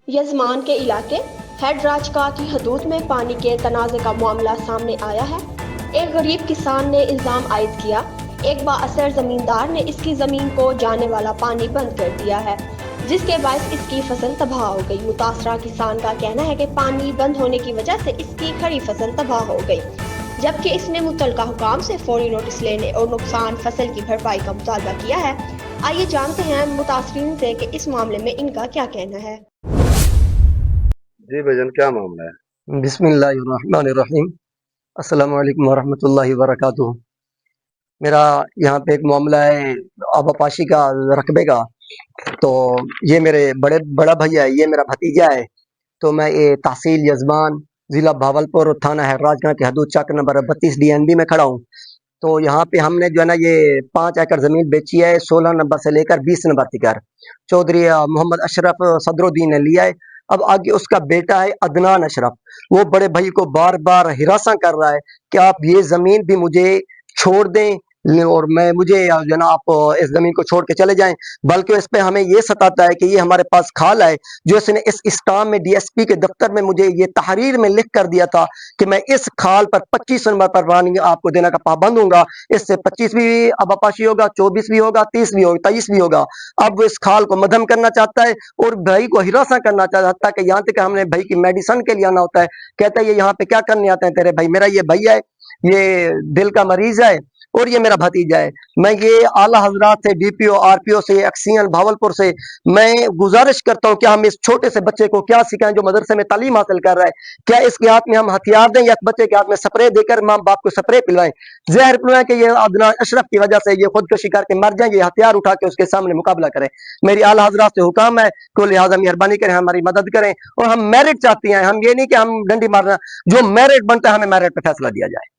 یزمان کے علاقے ہیڈ راجکا کی حدود میں پانی کے تنازع کا معاملہ سامنے آیا ہے۔ ایک غریب کسان نے الزام عائد کیا، ایک بااثر زمیندار نے اس کی زمین کو جانے والا پانی بند کر دیا ہے، جس کے باعث اس کی فصل تباہ ہو گئی۔ متاثرہ کسان کا کہنا ہے کہ پانی بند ہونے کی وجہ سے اس کی کھڑی فصل تباہ ہو گئی، جبکہ اس نے متعلقہ حکام سے فوری نوٹس لینے اور نقصان فصل کی بھرپائی کا مطالبہ کیا ہے۔ آئیے جانتے ہیں متاثرین سے کہ اس معاملے میں ان کا کیا کہنا ہے۔ جی بھجن کیا معاملہ ہے؟ بسم اللہ الرحمن الرحیم۔ السلام علیکم ورحمۃ اللہ وبرکاتہ۔ میرا یہاں پہ ایک معاملہ ہے آبپاشی کا، رقبے کا۔ تو یہ میرے بڑا بھائی ہے، یہ میرا بھتیجا ہے۔ تو میں یہ تحصیل یزمان، ضلع بھاولپور، تھانہ راجگاں کی حدود چک نمبر 32 DNB میں کھڑا ہوں۔ تو یہاں پہ ہم نے جو ہے نا یہ 5 ایکڑ زمین بیچی ہے، 16 نمبر سے لے کر 20 نمبر تک۔ چودھری محمد اشرف صدر الدین نے لیا ہے۔ اب آگے اس کا بیٹا ہے عدنان اشرف، وہ بڑے بھائی کو بار بار ہراساں کر رہا ہے کہ آپ یہ زمین بھی مجھے چھوڑ دیں اور مجھے جو نا آپ اس زمین کو چھوڑ کے چلے جائیں، بلکہ اس پہ ہمیں یہ ستاتا ہے کہ یہ ہمارے پاس کھال ہے جو اس نے اس اسٹام میں DSP کے دفتر میں مجھے یہ تحریر میں لکھ کر دیا تھا کہ میں اس کھال پر 25 نمبر پر پانی آپ کو دینے کا پابند ہوں گا۔ اس سے 25 بھی آبپاشی ہوگا، 24 بھی ہوگا، 30 بھی ہوگا، 23 بھی ہوگا۔ اب وہ اس کھال کو مدھم کرنا چاہتا ہے اور بھائی کو ہراساں کرنا چاہتا ہے کہ یہاں تک کہ ہم نے بھائی کی میڈیسن کے لیے آنا ہوتا ہے، کہتا ہے یہ یہاں پہ کیا کرنے آتے ہیں تیرے بھائی؟ میرا یہ بھائی ہے، یہ دل کا مریض ہے اور یہ میرا بھتیجا ہے۔ میں یہ اعلیٰ حضرات سے، DPO RPO سے، ایکسین بھاولپور سے میں گزارش کرتا ہوں کہ ہم اس چھوٹے سے بچے کو کیا سکھائیں جو مدرسے میں تعلیم حاصل کر رہا ہے؟ کیا اس کے ہاتھ میں ہم ہتھیار دیں یا بچے کے ہاتھ میں سپرے دے کر ماں باپ کو سپرے پلوائیں، زہر پلوائیں کہ یہ عدنان اشرف کی وجہ سے یہ خودکشی کر کے مر جائیں، یہ ہتھیار اٹھا کے اس کے سامنے مقابلہ کریں؟ میری اعلیٰ حضرات سے حکام ہے کہ لہٰذا مہربانی کریں، ہماری مدد کریں، اور ہم میرٹ چاہتے ہیں، ہم یہ نہیں کہ ہم ڈنڈی مارنا، جو میرٹ بنتا ہے ہمیں میرٹ پہ فیصلہ دیا جائے۔